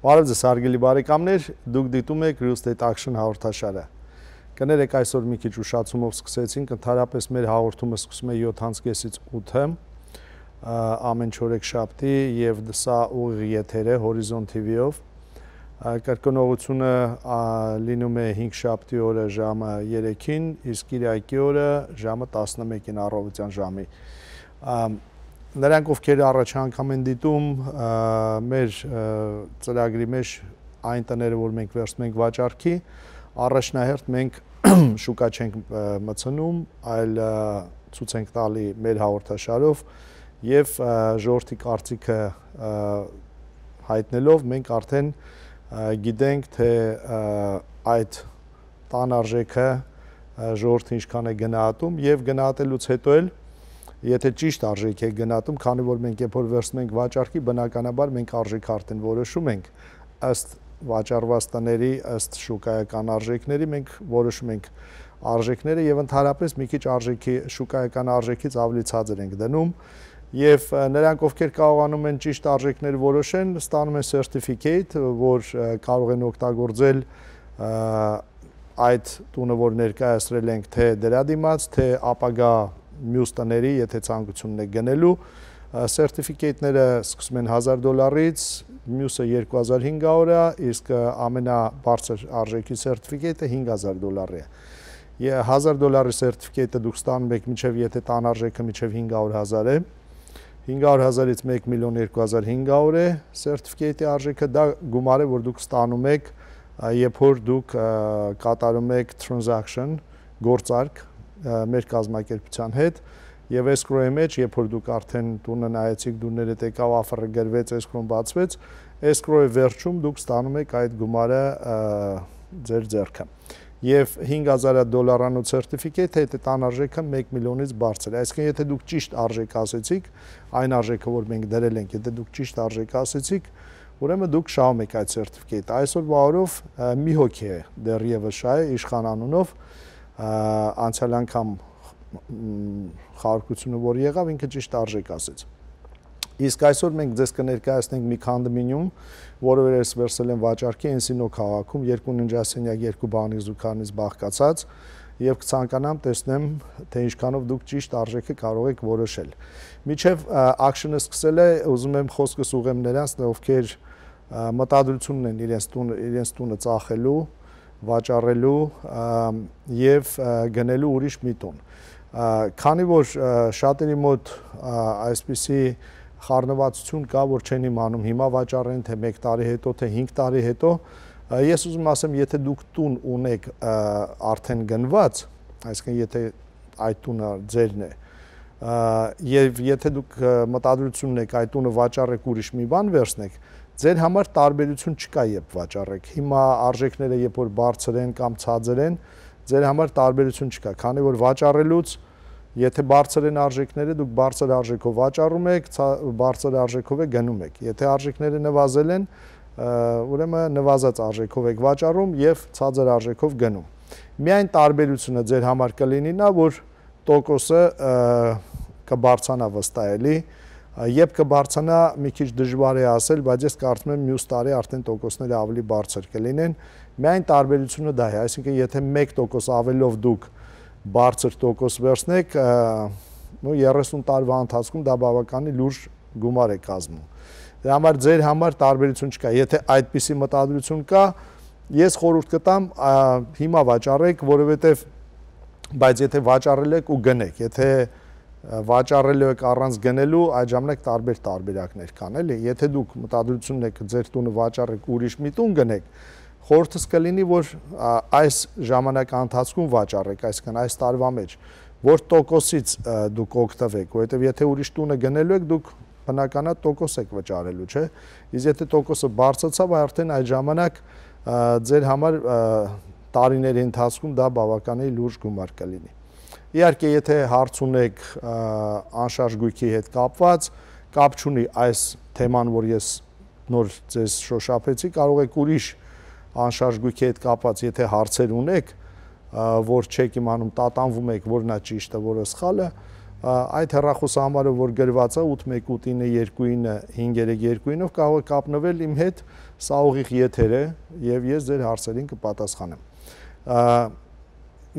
Բարև ձեզ հարգելի բարեկամներ, դուք դիտում եք Real Estate Action հաղորդաշարը։ Կներեք այսօր մի քիչ ուշացումով սկսեցինք, ընդհանրապես մեր հաղորդումը սկսում է 7:30-ից 8-ը, ամեն չորեքշաբթի եւ սա ուղիղ եթեր է Horizon TV-ով։ Կրկնողությունը լինում է 5 շաբթի օրը ժամը 3-ին, իսկ Կիրակի օրը ժամը 11-ին առավոտյան ժամի։ Նրանք, ովքեր առաջ անգամ են դիտում մեր ծրագրի մեջ այն տները, որ մենք վերցնում ենք վաճառքի, առաջնահերթ մենք շուկա չենք մտցնում, այլ ցույց ենք տալի մեր հաղորդաշարով եւ ժողովրդի կարծիքը հայտնելով մենք արդեն գիտենք, թե այդ տան արժեքը ժողովրդը ինչքան է գնահատում եւ գնահատելուց հետո էլ եթե ճիշտ արժեք է գնահատում, քանի որ մենք երբ որ վերցնում ենք վաճառքի, բնականաբար մենք արժեքը արդեն որոշում ենք ըստ վաճառված տների, ըստ շուկայական արժեքների, մենք որոշում ենք արժեքները եւ ընդհանրապես մի քիչ արժեքի շուկայական արժեքից ավելի ցածր ենք դնում եւ նրանք, ովքեր կարողանում են ճիշտ արժեքներ որոշեն, ստանում են certificate, որ կարող են օգտագործել այդ տունը, որ ներկայացրել ենք, թե դրա դիմաց, թե ապագա մյուս տների, եթե ցանկությունն է գնելու, սերտիֆիկեյթները սկսում են $1000-ից, մյուսը 2500 է, իսկ ամենաբարձր արժեքի սերտիֆիկեյթը $5000 է։ $1000 սերտիֆիկեյթը դուք ստանում եք մինչև եթե տան արժեքը մինչև 500,000 է, 500,000-ից 1,02,500 է սերտիֆիկեյթի արժեքը, դա գումար է, որ դուք ստանում եք, երբ որ դուք կատարում եք transaction, գործարք մեր կազմակերպության հետ եւ escrow-ի մեջ, երբ որ դուք արդեն տունը նայեցիք, դուրներդ եկավ, offer-ը գրվեց, escrow-ն բացվեց, escrow-ի վերջում դուք ստանում եք այդ գումարը ձեր ձեռքը։ Եվ $5000 certificate-ը եթե տան արժեքը 1 միլիոնից բարձր է։ Այսինքն եթե դուք ճիշտ արժեք ասեցիք, այն արժեքը, որ մենք դրել ենք, եթե դուք ճիշտ արժեք ասեցիք, ուրեմն դուք շահում եք այդ certificate-ը։ Այսօր բարով մի հոգի է դեռևս շահ Իշխան անունով, անցյալ անգամ խաղարկությունը որ եղավ, ինքը ճիշտ արժեք ասեց։ Իսկ այսօր մենք ձեզ կներկայացնենք մի քանդմինիում, որը վերցվել են վաճառքի Էնսինո քաղաքում, 2 ննջասենյակ, 2 բանիկ զուգարնից բաղկացած, եւ կցանկանամ տեսնեմ, թե ինչքանով դուք ճիշտ արժեքը կարող եք որոշել։ Մինչև action-ը սկսել է, ուզում եմ խոսքս ուղղեմ նրանց, ովքեր մտադրություն ունեն իրենց տունը ծախելու, վաճառելու եւ գնելու ուրիշ մի տուն։ Քանի որ շատերի մոտ այսպիսի խառնվածություն կա, որ չեն իմանում հիմա վաճառեն, թե 1 տարի հետո, թե 5 տարի հետո, ես ուզում ասեմ, եթե դուք տուն ունեք արդեն գնված, այսինքն եթե այդ տունը ձերն է, եւ եթե դուք մտադրություն ունեք այդ տունը վաճառեք ուրիշ մի բան վերցնեք, ձեր համար տարբերություն չկա, երբ վաճառեք։ Հիմա արժեքները երբ որ բարձր են կամ ցածր են, ձեր համար տարբերություն չկա, քանի որ վաճառելուց եթե բարձր են արժեքները, դուք բարձր արժեքով վաճառում եք, բարձր արժեքով եք գնում եք։ Եթե արժեքները նվազել են, ուրեմն նվազած արժեքով եք վաճառում եւ ցածր արժեքով գնում։ Միայն տարբերությունը ձեր համար կլինի նա, որ տոկոսը կբարձրանա վստահելի, Երբ կբարձրանա մի քիչ դժվար է ասել, բայց ես կարծում եմ մյուս տարի արդեն տոկոսները ավելի բարձր կլինեն։ Միայն տարբերությունը դա է, այսինքն եթե 1% ավելով դուք բարձր տոկոս վերցնեք, 30 տարվա ընթացքում դա բավականին լուրջ գումար է կազմում։ Դրա համար ձեր համար տարբերություն չկա։ Եթե այդպիսի մտադրություն կա, ես խորհուրդ կտամ հիմա վաճառեք, որովհետև բայց եթե վաճառել եք ու գնեք, եթե վաճառելու եք առանց գնելու, այդ ժամանակ տարբեր տարբերակներ կան, էլի։ Եթե դուք մտադրություն ունեք ձեր տունը վաճառեք ուրիշ մի տուն գնեք, խորհուրդս կլինի, որ այս ժամանակի ընթացքում վաճառեք, այսինքն այս տարվա մեջ, որ տոկոսից դուք օգտվեք, որովհետև եթե ուրիշ տունը գնելու եք, դուք բնականա տոկոս եք վճարելու, չէ՞։ Իսկ եթե տոկոսը բարձրացավ, արդեն այդ ժամանակ ձեր համար տարիների ընթացքում դա բավականին լուրջ գումար կլինի։ Իհարկե, եթե հարց ունեք անշարժ գույքի հետ կապված, կապ չունի այս թեման, որ ես նոր ձեզ շոշափեցի, կարող եք ուրիշ անշարժ գույքի հետ կապված, եթե հարցեր ունեք, որ չեք իմանում, տատանվում եք, որն է ճիշտը, որը սխալը, Այդ հեռախոսահամարով, որ գրված է 8189295329-ով կարող է կապնվել իմ հետ, սա ուղիղ եթեր է եւ ես ձեր հարցերին կպատասխանեմ։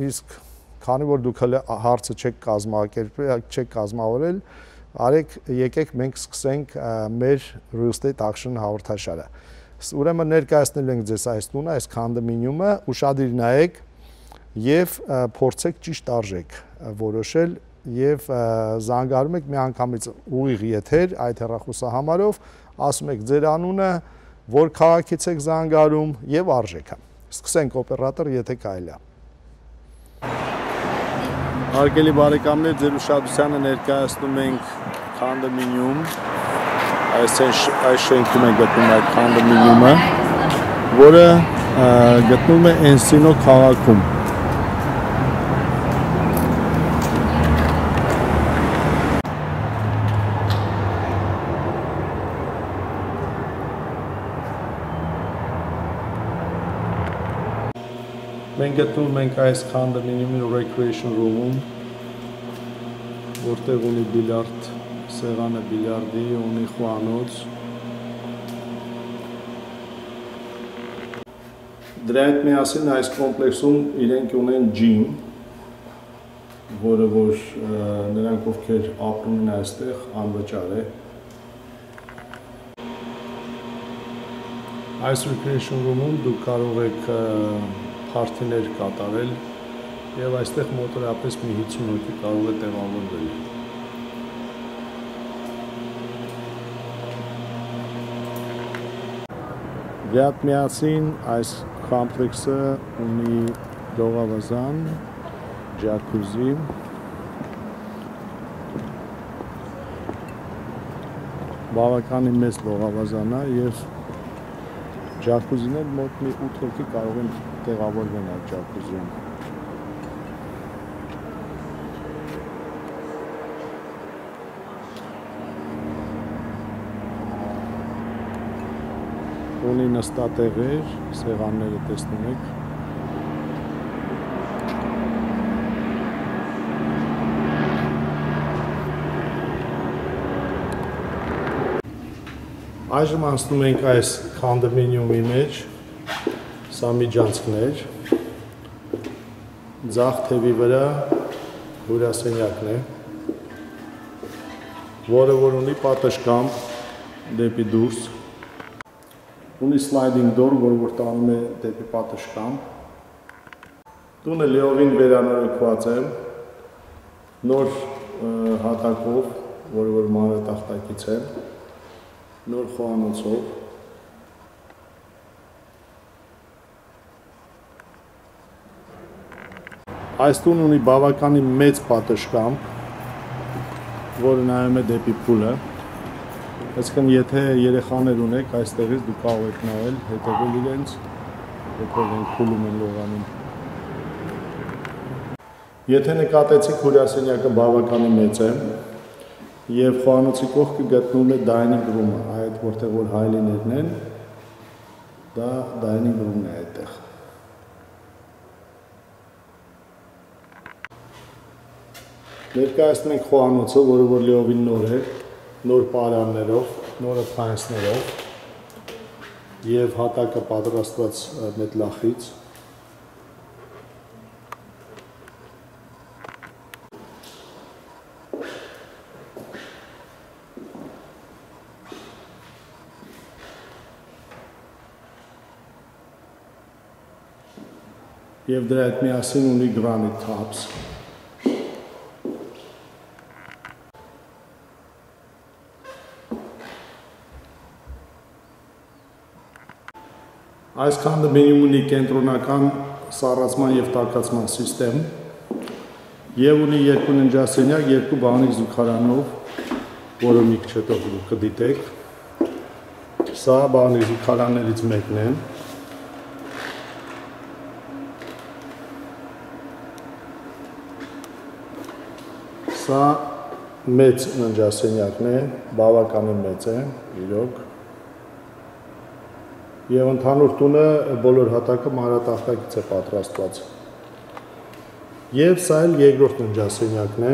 Իսկ քանի որ դուք հələ հարցը չեք կազմավորել, եկեք մենք սկսենք մեր Real Estate Action հաղորդաշարը։ Ուրեմն ներկայացնել ենք ձեզ այս տունը, այս կոնդոմինիումը, ուշադիր նայեք եւ փորձեք ճիշտ արժեք որոշել եւ զանգարում եք միանգամից ուղիղ եթեր այդ հեռախոսահամարով, ասում եք ձեր անունը, որ քաղաքից եք զանգարում եւ արժեքը։ Սկսենք օպերատոր, եթե կարելի է։ Հարգելի բարեկամներ, ձեր ուշադրությանը ներկայացնում ենք կոնդոմինիում, այս շենքում է գտնվում այդ կոնդոմինիումը, որը գտնվում է Էնսինո քաղաքում։ Մենք գտնվում ենք այս կոնդոմինիումի recreation room-ում, որտեղ ունի բիլիարդ սեղանը, բիլիարդի, ունի խոհանոց։ Դրա հետ միասին այս կոմպլեքսում իրենք ունեն gym, որը որ նրանք ովքեր ապրում են այստեղ անվճար է։ Այս recreation room-ում դուք կարող եք փարթիներ կատարել եւ այստեղ մոտորապես մի 50 հոգի կարող է տեղավորվել։ Դրա հետ միասին այս կոմպլեքսը ունի լողավազան, ջակուզի, բավականին մեծ լողավազան է եւ ջակուզիներ մոտ մի 8 հոգի կարող են տեղավորվել այդ ջակուզիում։ Ունի նստատեղեր, սեղանները տեսնում եք։ Այժմ անցնում ենք այս կոնդոմինիումի մեջ, սա միջանցքներ, ձախ թևի վրա հյուրասենյակն է, որը որ ունի պատշգամբ դեպի դուրս, ունի sliding door, որ տանում է դեպի պատշգամբ, տունը լիովին վերանորոգված է, նոր հատակով, որը որ մանրատախտակից է, նոր խոհանոցով, այս տուն ունի բավականին մեծ պատշգամբ, որը նայում է դեպի փուլը, այսինքն եթե երեխաներ ունեք, այստեղից դուք կարող եք նայել, հետևել իրենց, հետո են փուլում են լողանում։ Եթե նկատեցիք հյուրասենյակը բավականին մեծ է, եւ խոհանոցի կողքը գտնվում է dining room-ը, այդ որտեղ որ հայելիներն են, դա dining room-ն է այդտեղ։ Ներկայացնում ենք խոհանոցը, որը որ լիովին նոր է, նոր պարաններով, նոր appliance-ներով եւ հատակը պատրաստված մետլախից։ Եվ դրա հետ միասին ունի granite tops։ Այս կոնդոմինիումն ունի կենտրոնական սառեցման եւ տաքացման համակարգ եւ ունի երկու ննջասենյակ, երկու բանիկ զուգարանով, որը մի քիչ հետո դուք կդիտեք։ Սա բանիկ զուգարաններից մեկն է։ Սա մեծ ննջասենյակն է, բավականին մեծ է, իրոք։ Եվ ընդհանուր տունը բոլոր հատակը մանրատախտակից է պատրաստված։ Եվ սա էլ երկրորդ ննջասենյակն է,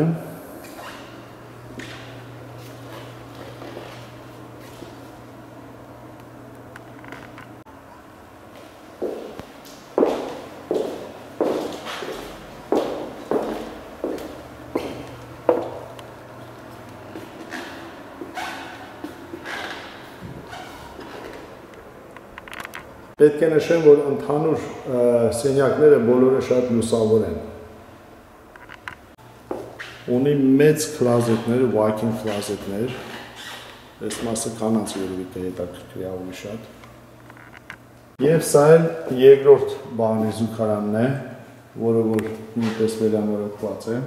Պետք է նշեմ, որ ընդհանուր սենյակները բոլորը շատ լուսավոր են։ Ունի մեծ քլազետներ, walk-in քլազետներ, այս մասը կանանց երևի կհետաքրքրի ավելի շատ։ Եվ սա էլ երկրորդ բանի զուգարանն է, որը որ նույնպես վերանորոգված է։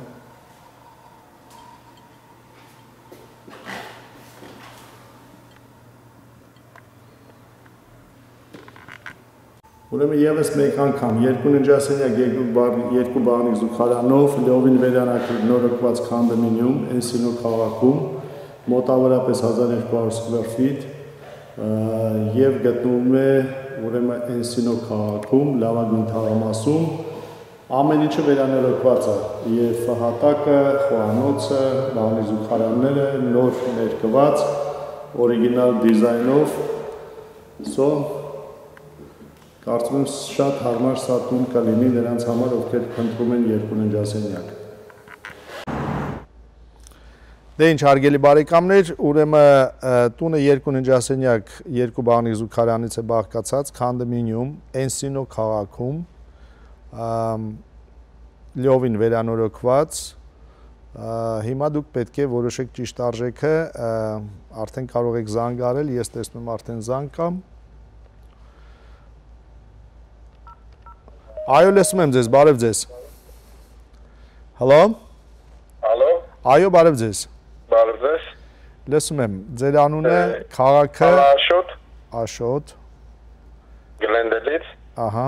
Ուրեմն եւս մեկ անգամ երկու ննջասենյակ երկու բանի զուգարանով լիովին վերանորոգված կոնդոմինիում Էնսինո քաղաքում մոտավորապես 1200 square feet եւ գտնվում է ուրեմն Էնսինո քաղաքում լավագույն թաղամասում ամեն ինչը վերանորոգված է եւ հատակը, խոհանոցը, բանի զուգարանները նոր ներկված օրիգինալ դիզայնով Կարծում եմ շատ հարմար սատուն կլինի նրանց համար, ովքեր փնտրում են երկու ննջասենյակ։ Դե ինչ հարգելի բարեկամներ, ուրեմն տունը երկու ննջասենյակ, երկու բանի զուգարանից է բաղկացած, կոնդոմինիում Էնսինո քաղաքում, լիովին վերանորոգված, հիմա դուք պետք է որոշեք ճիշտ արժեքը, արդեն կարող եք զանգարել, ես տեսնում եմ արդեն զանգ կա։ Այո, լսում եմ ձեզ, բարև ձեզ։ Հալո։ Հալո։ Այո, բարև ձեզ։ Բարև ձեզ։ Լսում եմ, ձեր անունը, քաղաքը։ Աշոտ։ Աշոտ։ Գլենդելից։ Ահա։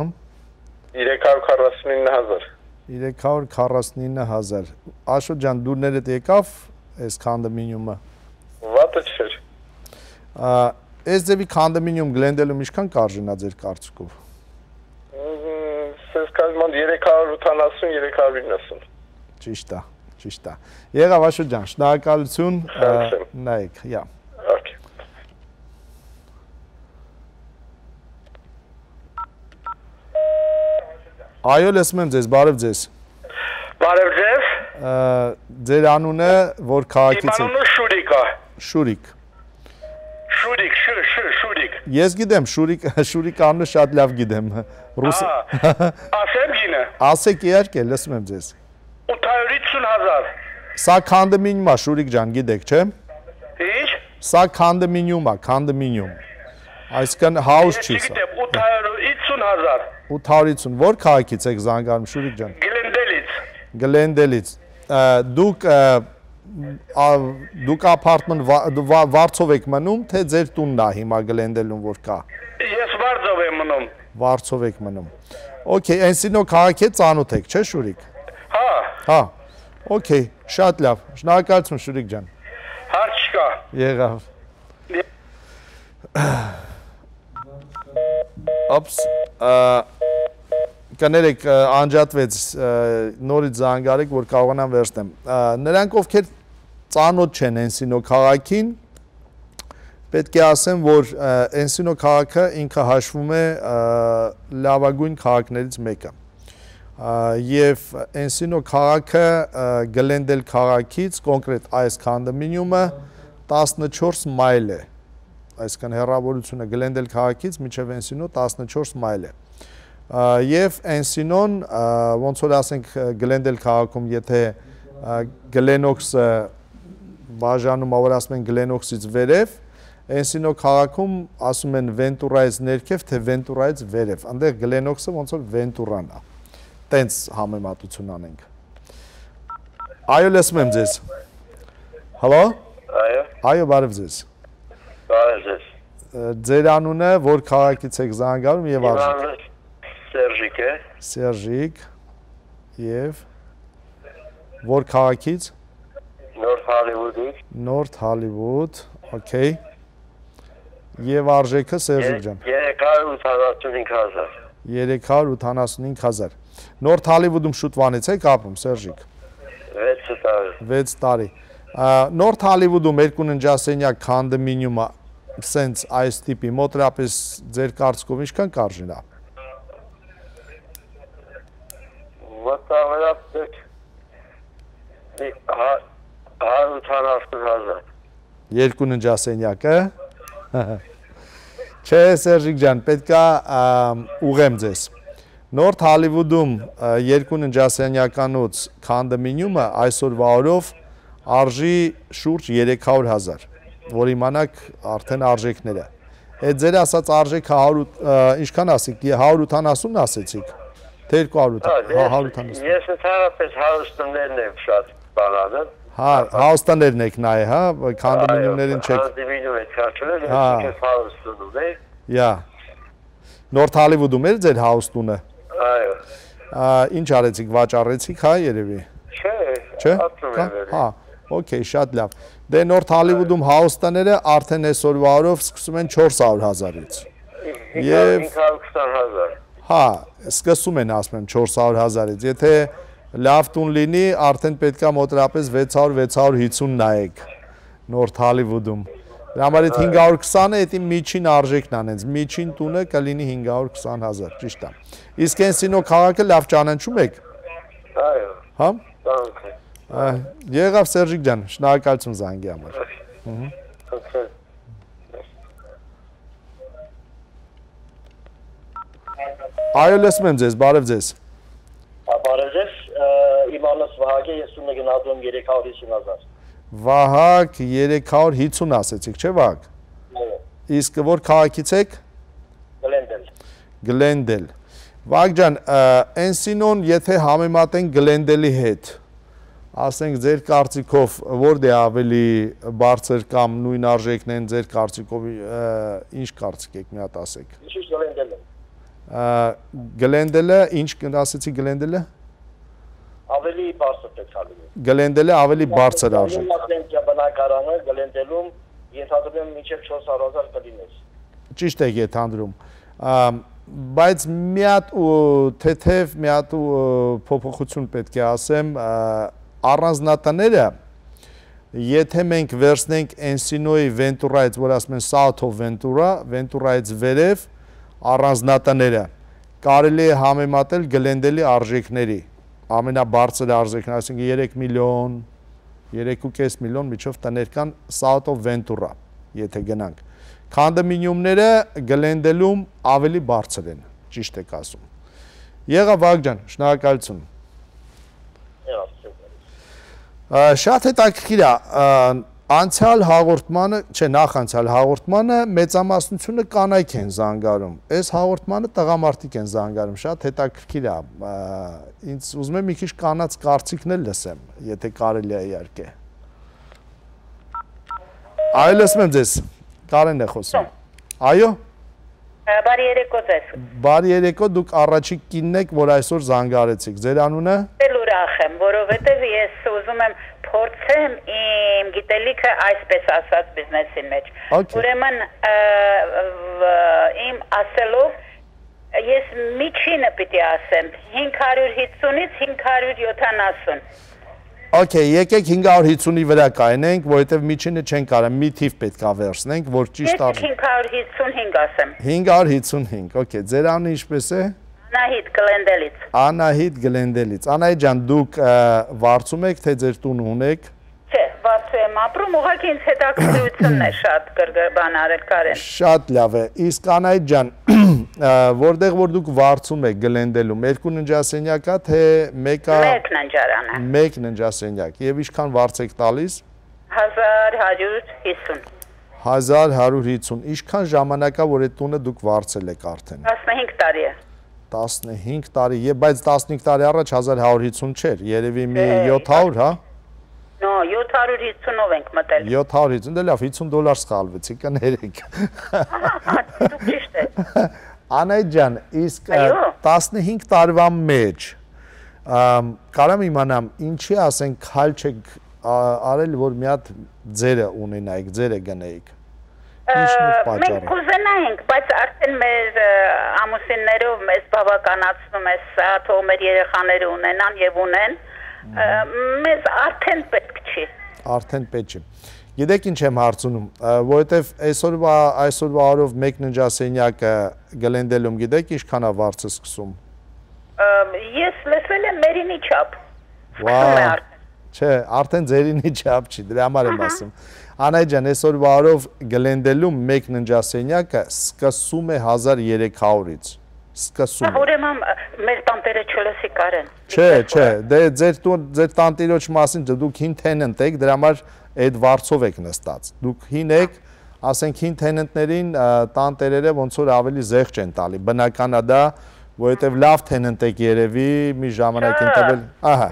349,000։ 349,000։ Աշոտ ջան, դուրներդ եկավ այս կոնդոմինիումը։ Վատը չէր։ Այս ձևի կոնդոմինիում Գլենդելում ինչքան կարժենա ձեր կարծիքով։ Սենց կազման 380-390։ Ճիշտ է, ճիշտ է։ Եղավ Աշոտ ջան, շնորհակալություն, նայեք, yeah. Okay. Այո, լսում եմ ձեզ, բարև ձեզ։ Բարև ձեզ։ Ձեր անունը որ քաղաքից է։ Իմ անունը Շուրիկ է։ Շուրիկ։ Շուրիկ։ Ես գիտեմ, Շուրիկ անունը շատ լավ գիտեմ։ Ասեմ գինը։ Ասեք իհարկե, լսում եմ ձեզ։ 850,000։ Սա կոնդոմինիում է, Շուրիկ ջան, գիտեք, չէ՞։ Ինչ։ Սա կոնդոմինիում է, կոնդոմինիում։ Այսինքն house չի սա։ 850,000։ 850, որ քաղաքից եք զանգանում, Շուրիկ ջան։ Գլենդելից։ Դուք ապարտման Վարչով եք մնում, թե ձեր տունն է հիմա Գլենդելում որ կա։ Ես Վարչով եմ մնում։ Վարչով եք մնում։ Okay, Էնսինո քաղաքի ծանոթ եք, չէ՞ Շուրիկ։ Հա։ Okay, շատ լավ։ Շնորհակալություն Շուրիկ ջան։ Հարց չկա։ Եղավ։ Օպս, կներեք անջատվեց նորից զանգարեք, որ կարողանամ վերցնեմ։ Նրանք ովքեր ծանոթ չեն Էնսինո քաղաքին, պետք է ասեմ, որ Էնսինո քաղաքը ինքը հաշվում է լավագույն քաղաքներից մեկը։ Եվ Էնսինո քաղաքը Գլենդել քաղաքից, կոնկրետ այս կոնդոմինիումը 14 մայլ է։ Այսինքն հեռավորությունը Գլենդել քաղաքից մինչև Էնսինո 14 մայլ է։ Եվ Էնսինոն, ոնց որ ասենք Գլենդել քաղաքում, եթե Գլենոքսը բաժանում, որ ասում են Գլենոքսից վերև, Էնսինո քաղաքում ասում են Վենտուրայից ներքև, թե Վենտուրայից վերև։ Այնտեղ Գլենոքսը ոնց որ Վենտուրան է։ Տենց համեմատություն անենք։ Այո, լսում եմ ձեզ։ Հալո։ Այո, բարև ձեզ։ Բարև ձեզ։ Ձեր անունը որ քաղաքից եք զանգանում եւ արժեք։ Սերժիկ է։ Սերժիկ եւ որ քաղաքից։ Նորթ Հոլիվուդից։ Նորթ Հոլիվուդ, okay։ Եվ արժեքը Սերժիկ ջան։ 385,000։ 385,000։ Նորթ Հոլիվուդում շուտվանից եք ապրում, Սերժիկ։ 6 տարի։ 6 տարի։ Նորթ Հոլիվուդում երկու ննջասենյակ կոնդոմինիումը սենց այս տիպի մոտավորապես ձեր կարծիքով ինչքան կարժենա։ Մոտավորապես 180,000։ Երկու ննջասենյակը։ Չէ, Սերժիկ ջան, պետքա ուղեմ ձեզ։ Նորթ Հոլիվուդում երկու ննջասենյականոց քանդմինյումը այսօրվա օրով արժի շուրջ 300,000, որ իմանաք արդեն արժեքները։ Այդ ձեր ասած արժեքը ինչքան ասիք, 180 ասեցիք, թե 200, Ես ընդհանրապես հարուստներն եմ շատ բանալը։ Հա, հաուստաներն եք նայ, հա, քանդմինյումներին չեք։ Քանդմինյում եք քաշել, ես հարուստում եմ։ Յա։ Նորթ Հոլիվուդում էր ձեր հաուստունը։ Այո։ Ինչ արեցիք, վաճառեցիք, հա, երևի։ Չէ, ապրում եմ։ Հա, օքեյ, շատ լավ։ Դե Նորթ Հոլիվուդում հաուստաները արդեն այսօրվա օրով սկսում են 400,000-ից։ Եվ 520,000։ Հա, սկսում են ասում եմ 400,000-ից։ Եթե լավ տուն լինի, արդեն պետքա մոտավորապես 600-650 նայեք Նորթ Հոլիվուդում։ Դրա համար այդ 520-ը դա միջին արժեքն անենց, միջին տունը կլինի 520,000, ճիշտ է։ Իսկ Էնսինո քաղաքը լավ ճանաչում եք։ Այո։ Հա։ Տանք։ Եղավ Սերժիկ ջան, շնորհակալություն զանգի համար։ Այո, լսում եմ ձեզ, բարև ձեզ։ Բարև ձեզ, իմ անունս Վահագ է, ես ունեմ գնահատում 350,000։ Վահագ 350 ասեցիք, չէ՞ Վահագ։ Իսկ որ քաղաքից եք։ Գլենդել։ Վահագ ջան, Էնսինոն եթե համեմատենք Գլենդելի հետ, ասենք ձեր կարծիքով որտե ավելի բարձր կամ նույն արժեքն են ձեր կարծիքով, ինչ կարծիք եք, մի հատ ասեք։ Ինչու՞ Գլենդելը։ Գլենդելը, ինչ ասեցի Գլենդելը։ Ավելի բարձր է ցալու։ Գլենդելը ավելի բարձր արժեք։ Բնակարանը Գլենդելում ենթադրում եմ մինչև 400,000 կլինես։ Ճիշտ եք ենթադրում։ Բայց մի հատ թեթև մի հատ փոփոխություն պետք է ասեմ, առանձնատները եթե մենք վերցնենք Էնսինոյի Վենտուրայից, որ ասում են South of Ventura, Venturայից վերև առանձնատները կարելի է համեմատել Գլենդելի արժեքների, ամենաբարձր արժեքն, այսինքն 3 միլիոն, 3.5 միլիոն միջով տներ կան South of Ventura, եթե գնանք։ Քանդմինյումները Գլենդելում ավելի բարձր են, ճիշտ եք ասում։ Եղավ Վահագ ջան, շնորհակալություն։ Շատ հետաքրքիր է, անցյալ հաղորդմանը, չէ, նախանցյալ հաղորդմանը մեծամասնությունը կանայք են զանգարում, այս հաղորդմանը տղամարդիկ են զանգարում, շատ հետաքրքիր է, ինձ ուզում եմ մի քիչ կանանց կարծիքն էլ լսեմ, եթե կարելի է իհարկե։ Այո, լսում եմ ձեզ, Կարեն է խոսում։ Այո։ Բարի երեկո ձեզ։ Բարի երեկո, դուք առաջի կինն եք, որ այսօր զանգարեցիք, ձեր անունը։ Էլ ուրախ եմ, որովհետև ես ուզում եմ փորձեմ իմ գիտելիքը այսպես ասած բիզնեսի մեջ։ Ուրեմն իմ ասելով ես միջինը պիտի ասեմ 550-ից 570։ Okay, եկեք 550-ի վրա կայնենք, որովհետև միջինը չեն կարող, մի թիվ պետք է վերցնենք, որ ճիշտ արժի։ Ես 555 ասեմ։ 555, okay, ձեր անունը ինչպես է։ Անահիտ Գլենդելից։ Անահիտ Գլենդելից։ Անահիտ ջան, դուք վարձում եք, թե ձեր տունը ունեք։ Չէ, վարձու եմ ապրում, ուղղակի ինձ հետաքրքրությունն է շատ բան արել Կարեն։ Շատ լավ է։ Իսկ Անահիտ ջան, որտեղ որ դուք վարձում եք Գլենդելում, երկու ննջասենյակ է, թե մեկը։ Մեկ ննջարան է։ Մեկ ննջասենյակ։ Եվ ինչքան վարձ եք տալիս։ 1150։ 1150։ Ինչքան ժամանակ է, որ այդ տունը դուք վարձել եք արդեն։ 15 տարի է։ 15 տարի, բայց 15 տարի առաջ 1150 չէր, երևի մի 700, հա։ No, 750-ով ենք մտել։ 750, դե լավ, $50 սխալվեցի, կներեք։ Դուք ճիշտ եք։ Անահիտ ջան, իսկ 15 տարվա մեջ կարամ իմանամ, ինչի ասենք քայլ չեք արել, որ մի հատ ձերը ունենայիք, ձերը գնայիք։ Մենք կուզենայինք, բայց արդեն մեր ամուսիններով մեզ բավականացնում է սա, թող մեր երեխաները ունենան եւ ունեն, մեզ արդեն պետք չի։ Արդեն պետք չի։ Գիտեք ինչ եմ հարցնում, որովհետև այսօրվա օրով մեկ ննջասենյակը Գլենդելում գիտեք ինչքան է վարձը սկսում։ Ես լսել եմ մերինի չափ։ Չէ, արդեն ձերինի չափ չի, դրա համար եմ ասում։ Անայ ջան, այսօրվա օրով Գլենդելում մեկ ննջասենյակը սկսում է 1300-ից։ Սկսում։ Ուրեմն մեր տանտերը չլսի կարեն։ Չէ, դե ձեր տանտիրոջ մասին դուք հին tenant եք, դրա համար այդ վարձով եք նստած։ Դուք հին եք, ասենք հին tenant-ներին տանտերերը ոնց որ ավելի զեղչ են տալի։ Բնական է դա, որովհետև լավ tenant եք երևի, մի ժամանակ են տվել։ Ահա։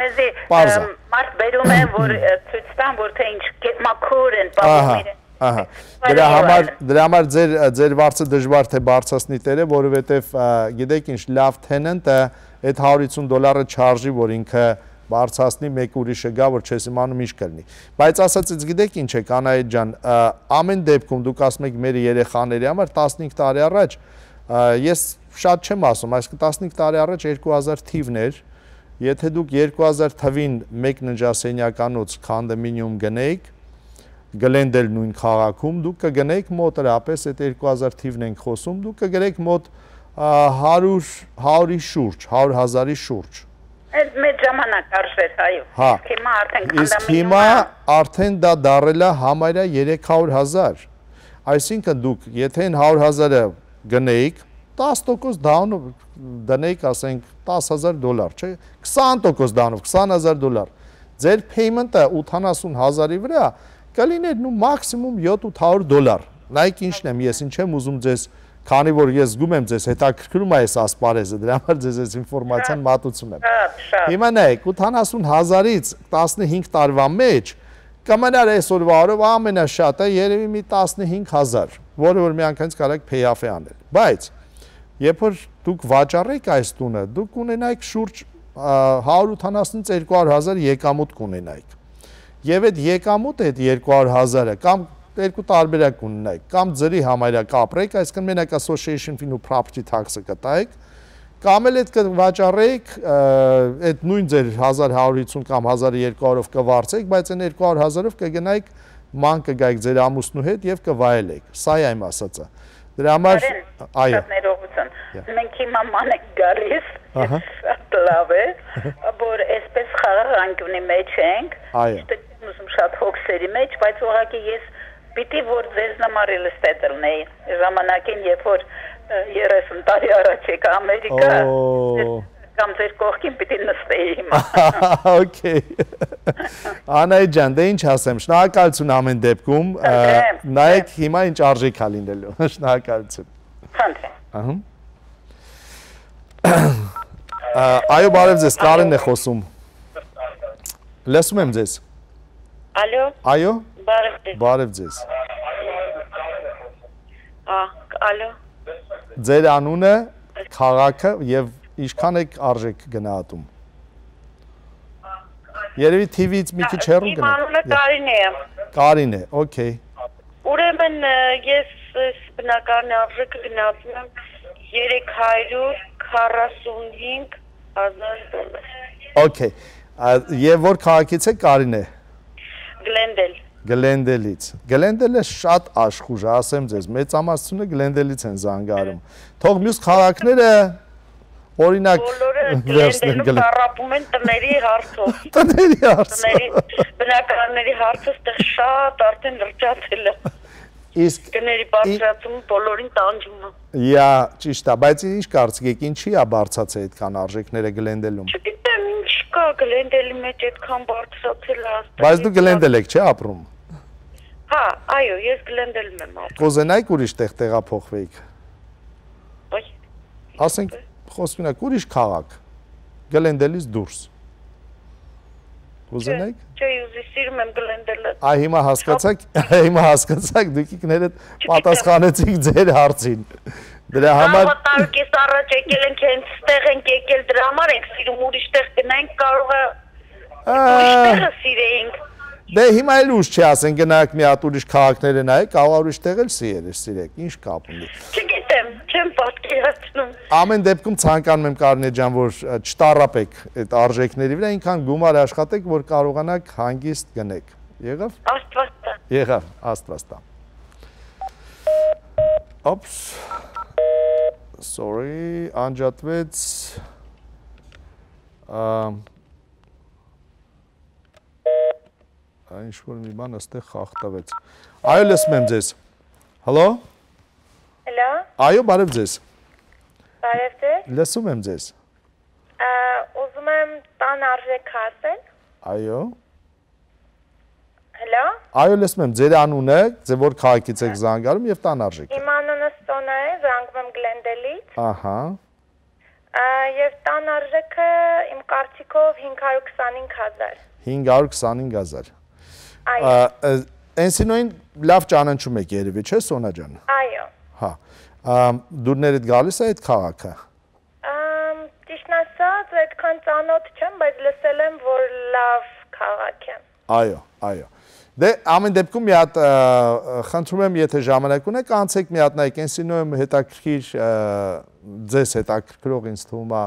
Պարզ է։ Մարդ բերում է, որ ցույց տան, որ թե ինչ մաքուր են պահում իրեն։ Ահա։ Դրա համար ձեր վարձը դժվար թե բարձրացնի տերը, որովհետև գիտեք ինչ, լավ tenant-ը այդ $150 չարժի, որ ինքը բարձրացնի մեկ ուրիշը գա, որ չես իմանում ինչ կլինի։ Բայց ասածից գիտեք ինչ է, Կանայետ ջան, ամեն դեպքում դուք ասում եք մեր երեխաների համար 15 տարի առաջ, ես շատ չեմ ասում, այսինքն 15 տարի առաջ 2000 թիվն էր, եթե դուք 2000 թվին մեկ ննջասենյականոց քանդոմինիում գնեիք, Գլենդել նույն քաղաքում, դուք կգնեիք մոտարապես, այդ 2000 թիվն ենք խոսում, դուք կգնեիք մոտ 100-ի շուրջ, 100,000-ի շուրջ։ Այդ մեծ ժամանակ արժեր, այո։ Հիմա արդեն իսկ հիմա արդեն դա դարել է համարյա 300,000։ Այսինքն դուք, եթե 100,000-ը գնեիք, 10% դանով դնեիք, ասենք $10,000, չէ, 20% դանով, $20,000։ Ձեր payment-ը 80,000-ի վրա կլիներ նու մաքսիմում $700։ Նայեք ինչն եմ, ես ինչ եմ ուզում ձեզ, քանի որ ես զգում եմ ձեզ հետաքրքրում է այս ասպարեզը, դրա համար ձեզ այս ինֆորմացիան մատուցում եմ։ Հիմա նայեք, 80,000-ից 15 տարվա մեջ կմնար այսօրվա օրով ամենաշատը երևի մի 15,000, որը որ միանգամից կարեք pay-off անել։ Բայց երբ որ դուք վաճառեք այս տունը, դուք ունենայիք շուրջ 180-ից 200,000 եկամուտ կունենայիք։ Եվ այդ եկամուտը այդ 200,000-ը կամ երկու տարբերակ ունենայիք, կամ ձրի համարյա կապրեք, այսինքն մենակ association fee ու property tax-ը կտայիք, կամ էլ այդ կվաճառեիք, այդ նույն ձեր 1150 կամ 1200-ով կվարձեիք, բայց այն 200,000-ով կգնայիք ման կգայիք ձեր ամուսնու հետ եւ կվայելեիք։ Սա է իմ ասածը։ Դրա համար այո։ Մենք հիմա ման ենք գալիս, շատ լավ է, որ այսպես խաղաղ անկյունի մեջ ենք, ուզում շատ հոգսերի մեջ, բայց ուղղակի ես պիտի որ ձեզ նման real estate լնեի ժամանակին, երբ որ 30 տարի առաջ եկա Ամերիկա, կամ ձեր կողքին պիտի նստեի հիմա։ Okay։ Անայ ջան, դե ինչ ասեմ, շնորհակալություն ամեն դեպքում, նայեք հիմա ինչ արժեք է լինելու, շնորհակալություն։ Խնդրեմ։ Այո, բարև ձեզ, Կարենն է խոսում։ Լսում եմ ձեզ։ Ալո։ Այո։ Բարև ձեզ։ Բարև ձեզ։ Ալո։ Ձեր անունը, քաղաքը եւ ինչքան եք արժեք գնահատում։ Երևի TV-ից մի քիչ հեռու գնա։ Իմ անունը Կարինե է։ Կարինե, okay։ Ուրեմն ես բնակարանի արժեքը գնահատում եմ $345,000։ Okay։ Եվ որ քաղաքից է Կարինե։ Գլենդել։ Գլենդելից։ Գլենդելը շատ աշխուժ է, ասեմ ձեզ, մեծամասնությունը Գլենդելից են զանգարում։ Թող մյուս քաղաքները օրինակ Գլենդելում տարապում են տների հարցով։ Տների հարցով։ Բնակարանների հարցը ստեղ շատ արդեն լրջացել է։ Իսկ գների բարձրացումը բոլորին տանջում է։ Յա, ճիշտ է, բայց ինչ կարծիք եք, ինչի է բարձրացել այդքան արժեքները Գլենդելում։ Չգիտեմ ինչ կա Գլենդելի մեջ այդքան բարձրացել է։ Բայց դու Գլենդել եք, չէ՞ ապրում։ Հա, այո, ես Գլենդելում եմ ապրում։ Կուզենայիք ուրիշ տեղ տեղափոխվեիք։ Ոյ։ Ասենք, խոսքինակ ուրիշ քաղաք։ Գլենդելից դուրս։ Կուզենայիք։ Չէ, ուզի սիրում եմ Գլենդելը։ Այ հիմա հասկացաք դուք ինքներդ պատասխանեցիք ձեր հարցին։ Դրա համար Տարուկես առաջ եկել ենք հենց ստեղ ենք եկել դրա համար ենք սիրում ուրիշ տեղ գնանք կարող է ուրիշ տեղը սիրեինք։ Դե հիմա էլ ուշ չի ասեն գնայք մի հատ ուրիշ քաղաքները նայեք, կարող ուրիշ տեղ էլ սիրեք, ինչ կապ ունի։ Չգիտեմ, չեմ պատկերացնում։ Ամեն դեպքում ցանկանում եմ Կարինե ջան, որ չտարապեք այդ արժեքների վրա, այնքան գումար աշխատեք, որ կարողանաք հանգիստ գնեք։ Եղավ։ Աստված տա։ Եղավ, Աստված տա։ Օպս։ Sorry, անջատվեց։ ինչ որ մի բան այստեղ խախտվեց։ Այո, լսում եմ ձեզ։ Հալո։ Հալո։ Այո, բարև ձեզ։ Բարև ձեզ։ Լսում եմ ձեզ։ Ուզում եմ տան արժեք ասել։ Այո։ Հալո։ Այո, լսում եմ, ձեր անունը, ձեր որ քաղաքից եք զանգարում եւ տան արժեքը։ Իմ անունը Սոնա է, զանգում եմ Գլենդելից։ Ահա։ Եվ տան արժեքը իմ կարծիքով 525,000։ 525,000։ Այո։ Էնսինոին լավ ճանաչում եք երևի, չէ՞ Սոնա ջան։ Այո։ Հա։ Դուրներդ գալիս է այդ քաղաքը։ Ճիշտն ասած, այդքան ծանոթ չեմ, բայց լսել եմ, որ լավ քաղաք է։ Այո, այո։ Դե ամեն դեպքում մի հատ խնդրում եմ, եթե ժամանակ ունեք, անցեք մի հատ նայեք, Էնսինոյում հետաքրքիր ձեզ հետաքրքրող ինձ թվում է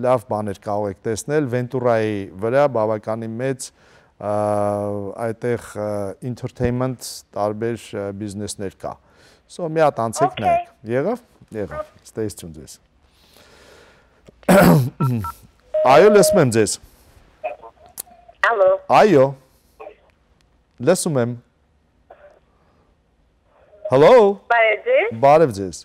լավ բաներ կարող եք տեսնել Վենտուրայի վրա բավականին մեծ այդտեղ entertainment տարբեր բիզնեսներ կա։ Սո մի հատ անցեք նայեք։ Եղավ։ Ստեյցություն ձեզ։ Այո, լսում եմ ձեզ։ Ալո։ Այո։ Լսում եմ։ Հալո։ Բարև ձեզ։ Բարև ձեզ։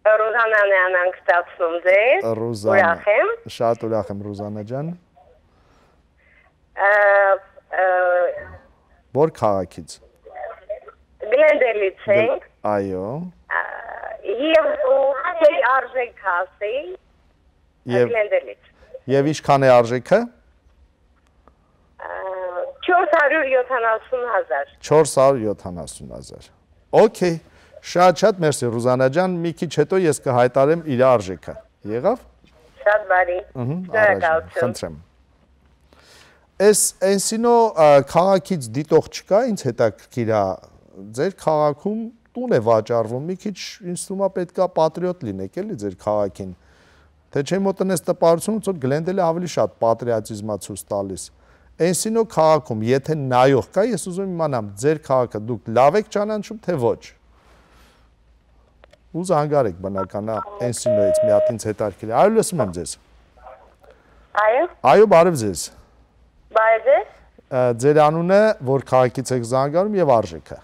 Ռուզանան է անանք ստացնում ձեզ։ Ռուզանա։ Ուրախ եմ։ Շատ ուրախ եմ Ռուզանա ջան։ Որ քաղաքից։ Գլենդելից ենք։ Այո։ Եվ ուրախ արժեք ասի։ Գլենդելից։ Եվ ինչքան է արժեքը։ 470,000։ 470,000։ Okay, շատ մերսի Ռուզանա ջան, մի քիչ հետո ես կհայտարեմ իր արժեքը։ Եղավ։ Շատ բարի։ Խնդրեմ։ Այս Էնսինո քաղաքից դիտող չկա, ինձ հետաքրքիր է, ձեր քաղաքում տուն է վաճառվում, մի քիչ ինձ թվում է պետքա պատրիոտ լինեք էլի ձեր քաղաքին։ Թե չէ մոտնես տպարություն, որ Գլենդելը ավելի շատ պատրիոտիզմ է ցույց տալիս։ Էնսինո քաղաքում, եթե նայող կա, ես ուզում եմ իմանամ, ձեր քաղաքը դուք լավ եք ճանաչում, թե ոչ։ Ու զանգարեք բնական է Էնսինոից մի հատ ինձ հետաքրքիր է։ Այո, լսում եմ ձեզ։ Այո։ Այո, բարև ձեզ։ Բարև ձեզ։ Ձեր անունը, որ քաղաքից եք զանգարում եւ արժեքը։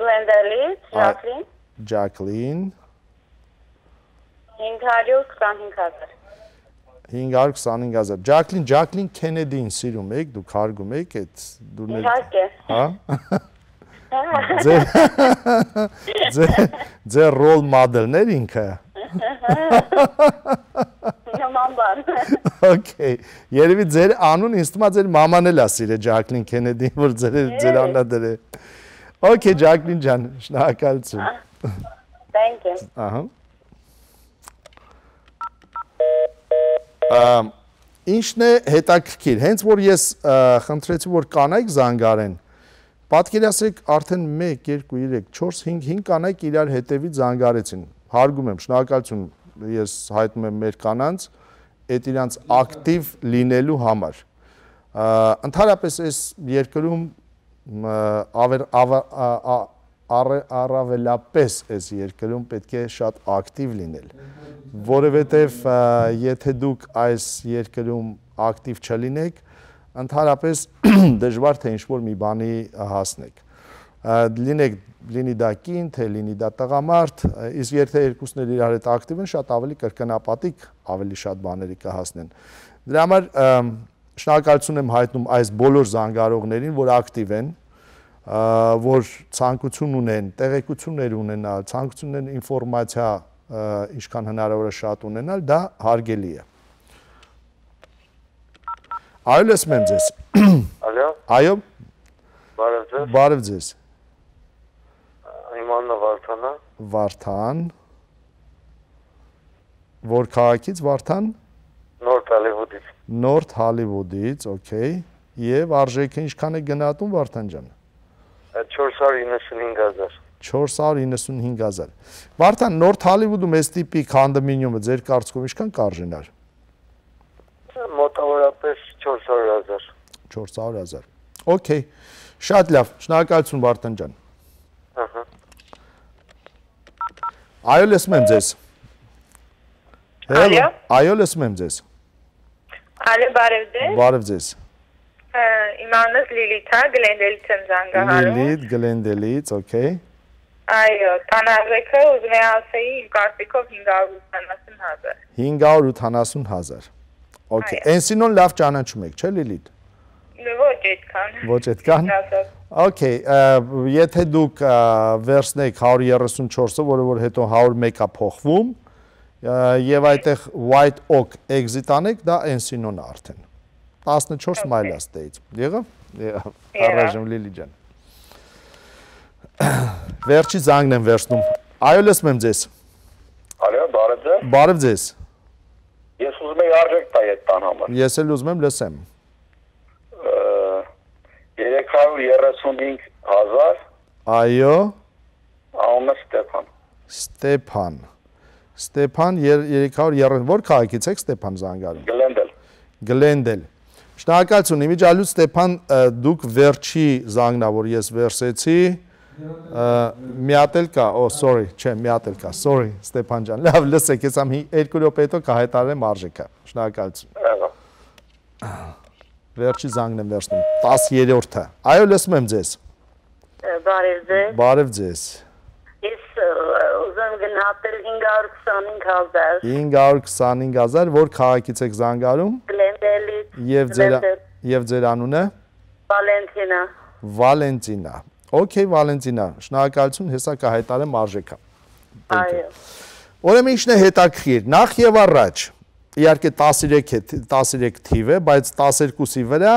Գլենդելից, Ջակլին։ Ջակլին։ 525,000։ 525,000։ Ջակլին Քենեդին սիրում եք, դուք հարգում եք այդ դուրներ։ Իհարկե։ Հա։ Ձեր ռոլ մոդելներ ինքը։ Նման բան։ Okay։ Երևի ձեր անուն ինձ թվում է ձեր մաման էլ է սիրել Ջակլին Քենեդին, որ ձեր անունը դրե։ Okay, Ջակլին ջան, շնորհակալություն։ Thank you։ Ահա։ Ինչն է հետաքրքիր, հենց որ ես խնդրեցի, որ կանայք զանգարեն, պատկերացրեք արդեն 1, 2, 3, 4, 5 կանայք իրար հետևից զանգարեցին, հարգում եմ, շնորհակալություն ես հայտնում եմ մեր կանանց, այդ իրանց ակտիվ լինելու համար, ընդհանրապես այս երկրում առավելապես այս երկրում պետք է շատ ակտիվ լինել, որովհետև եթե դուք այս երկրում ակտիվ չլինեք, ընդհանրապես դժվար թե ինչ-որ մի բանի հասնեք, լինի դա կին, թե լինի դա տղամարդ, իսկ եթե երկուսներ իրար հետ ակտիվ են, շատ ավելի կրկնապատիկ ավելի շատ բաների կհասնեն, դրա համար շնորհակալություն եմ հայտնում այս բոլոր զանգարողներին, որ ակտիվ են, որ ցանկություն ունեն, տեղեկություններ ունենալ, ցանկություն ունեն ինֆորմացիա ինչքան հնարավոր է շատ ունենալ, դա հարգելի է։ Այո, լսում եմ ձեզ։ Ալո։ Այո։ Բարև ձեզ։ Բարև ձեզ։ Իմ անունը Վարդան է։ Վարդան։ Որ քաղաքից Վարդան։ Նորթ Հոլիվուդից։ Նորթ Հոլիվուդից, okay։ Եվ արժեքը ինչքան է գնահատում Վարդան ջան։ 495,000։ 495,000։ Վարդան, Նորթ Հոլիվուդում այս տիպի քանդոմինիումը ձեր կարծիքով ինչքան կարժենար։ Մոտավորապես 400,000։ 400,000։ Okay։ Շատ լավ, շնորհակալություն Վարդան ջան։ Ահա։ Այո, լսում եմ ձեզ։ Այո։ Այո, լսում եմ ձեզ։ Ալո, բարև ձեզ։ Բարև ձեզ։ Իմ անունս Լիլիթ է, Գլենդելից եմ զանգահարում։ Լիլիթ, Գլենդելից, okay։ Այո, տանարժեքը ուզում եմ ասեի իմ կարծիքով 580,000։ Okay, Էնսինոն լավ ճանաչում եք, չէ՞ Լիլիթ։ Ոչ այդքան։ Ոչ այդքան։ Okay, եթե դուք վերցնեք 134-ը, որը որ հետո 101-ա փոխվում, եւ այդտեղ white oak exit անեք, դա Էնսինոն է արդեն։ 14 մայլ է ստեից։ Եղավ։ Առայժմ Լիլի ջան։ Վերջի զանգն եմ վերցնում։ Այո, լսում եմ ձեզ։ Ալո, բարև ձեզ։ Բարև ձեզ։ Ես ուզում եմ արժեք տալ այդ տան համար։ Ես էլ ուզում եմ լսեմ։ 335,000։ Այո։ Անունը Ստեփան։ Ստեփան 330, որ քաղաքից եք Ստեփան զանգարում։ Գլենդել։ Շնորհակալություն, իմիջիալուց Ստեփան, դուք վերջի զանգնա, որ ես վերսեցի, մի հատ էլ կա, sorry, չէ, մի հատ էլ կա, sorry, Ստեփան ջան, լավ, լսեք, ես ամ 2 րոպե հետո կհայտարարեմ արժեքը։ Շնորհակալություն։ Վերջի զանգն եմ վերցնում, 10-րդը։ Այո, լսում եմ ձեզ։ Բարև ձեզ։ Բարև ձեզ։ Ես ուզում գնահատել 525,000։ 525,000, որ քաղաքից եք զանգարում։ Գլենդելից։ Եվ ձեր անունը։ Վալենտինա։ Okay, Վալենտինա, շնորհակալություն, հեսա կհայտարեմ արժեքը։ Այո։ Ուրեմն ինչն է հետաքրքիր, նախ եւ առաջ, իհարկե 13 թիվ է, բայց 12-ի վրա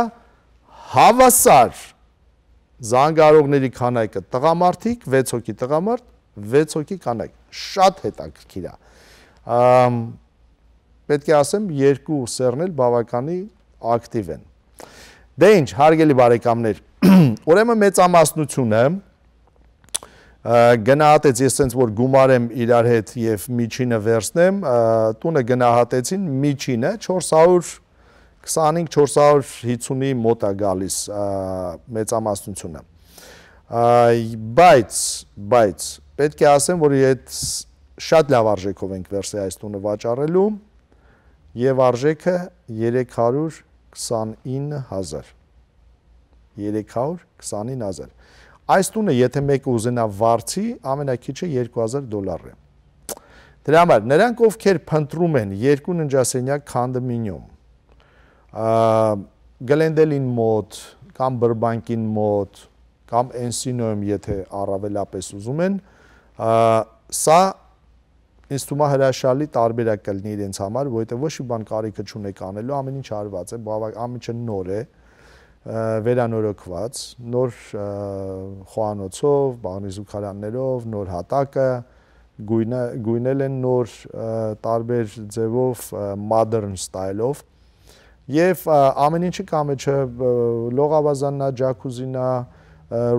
հավասար զանգարողների քանակը տղամարդիկ, 6 հոգի տղամարդ, 6 հոգի կանայք, շատ հետաքրքիր է։ Պետք է ասեմ, երկու սերն էլ բավականի ակտիվ են։ Դե ինչ, հարգելի բարեկամներ, ուրեմն մեծամասնությունը գնահատեց, ես sense որ գումարեմ իրար հետ եւ միջինը վերցնեմ, տունը գնահատեցին միջինը 425-450-ի մոտ է գալիս մեծամասնությունը։ Բայց պետք է ասեմ, որ այդ շատ լավ արժեքով ենք վերցրել այս տունը վաճառելու եւ արժեքը 329,000։ 329,000։ Այս տունը, եթե մեկը ուզենա վարձի, ամենակիչը $2,000 է։ Դրա համար նրանք, ովքեր փնտրում են երկու ննջասենյակ քանդմինյում, Գլենդելին մոտ, կամ Բրբանկին մոտ, կամ Էնսինոյում, եթե առավելապես ուզում են, սա ինձ թվում է հրաշալի տարբերակ կլինի իրենց համար, որովհետև ոչ մի բան կարիքը չունեք անելու, ամեն ինչ արված է, ամեն ինչը նոր է, վերանորոգված, նոր խոհանոցով, բաղնիզուքարաններով, նոր հատակը, գույնել են նոր տարբեր ձևով, modern style-ով, եւ ամեն ինչը կամ է լողավազանն է, ջակուզին է,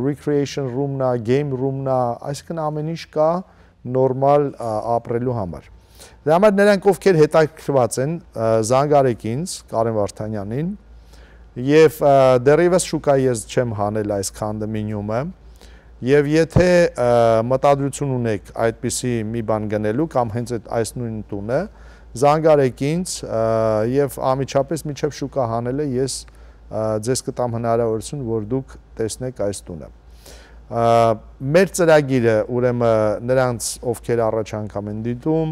recreation room-ն է, game room-ն է, այսինքն ամեն ինչ կա նորմալ ապրելու համար։ Դրա համար նրանք, ովքեր հետաքրքրված են, զանգարեք ինձ, Կարեն Վարդանյանին, եւ դեռևս շուկա ես չեմ հանել այս քանդմինյումը, եւ եթե մտադրություն ունեք այդպիսի մի բան գնելու կամ հենց այս նույն տունը, զանգարեք ինձ եւ ամիջապես միջև շուկա հանելը ես ձեզ կտամ հնարավորություն, որ դուք տեսնեք այս տունը։ Մեր ծրագիրը, ուրեմն նրանց, ովքեր առաջ անգամ են դիտում,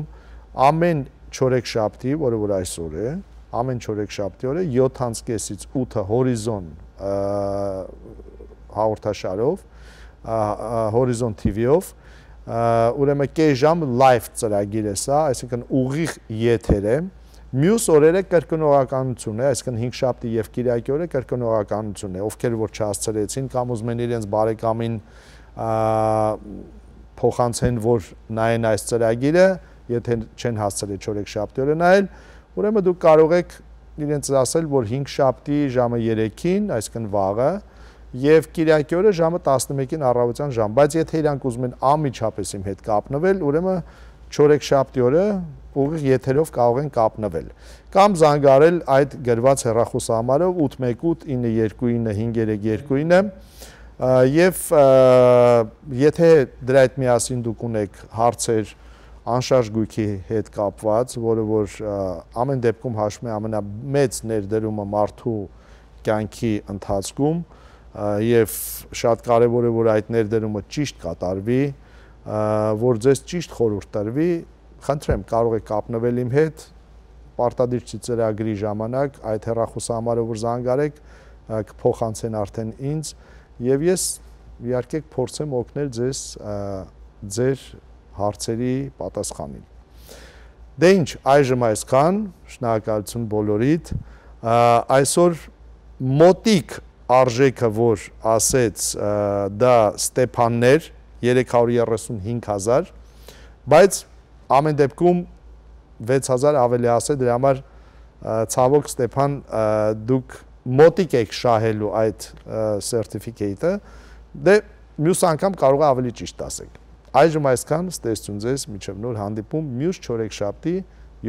ամեն չորեքշաբթի, որը որ այսօր է, ամեն չորեքշաբթի օրը 7:30-ից 8-ը հորիզոն հաղորդաշարով, հորիզոն TV-ով, ուրեմն կես ժամ live ծրագիր է սա, այսինքն ուղիղ եթեր է, մյուս օրերը կրկնողականություն է, այսինքն հինգշաբթի եւ կիրակի օրը կրկնողականություն է, ովքեր որ չհասցրեցին կամ ուզում են իրենց բարեկամին փոխանցեն, որ նայեն այս ծրագիրը, եթե չեն հասցրել չորեքշաբթի օրը նայել, ուրեմն դուք կարող եք իրենց ասել, որ հինգշաբթի ժամը 3-ին, այսինքն վաղը, եւ կիրակի օրը ժամը 11-ին առավոտյան ժամ, բայց եթե իրանք ուզում են անմիջապես իմ հետ կապնվել, ուրեմն չորեքշաբթի օրը ուղիղ եթերով կարող են կապնվել կամ զանգարել այդ գրված հեռախոսահամարով 818-929-532-ը եւ եթե դրա հետ միասին դուք ունեք հարցեր անշարժ գույքի հետ կապված, որը որ ամեն դեպքում հաշվում է ամենամեծ ներդրումը մարդու կյանքի ընթացքում եւ շատ կարեւոր է որ այդ ներդրումը ճիշտ կատարվի, որ ձեզ ճիշտ խորհուրդ տրվի, խնդրեմ կարող եք կապնվել իմ հետ պարտադիր ծրագրի ժամանակ այդ հեռախոսահամարով որ զանգարեք կփոխանցեն արդեն ինձ եւ ես իհարկե փորձեմ օգնել ձեզ ձեր հարցերի պատասխանին։ Դե ինչ, այժմ այսքան, շնորհակալություն բոլորիդ։ Այսօր մոտիկ արժեքը որ ասեց դա Ստեփաններ 335,000, բայց ամեն դեպքում 6,000 ավելի ասե դրա համար ցավոք Ստեփան դուք մոտիկ եք շահելու այդ սերտիֆիկեյտը, դե մյուս անգամ կարող է ավելի ճիշտ ասեք։ Այժմ այսքան, ստեսություն ձեզ, մինչև նոր հանդիպում մյուս չորեքշաբթի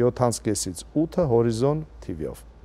7:30-ից 8 Հորիզոն TV-ով։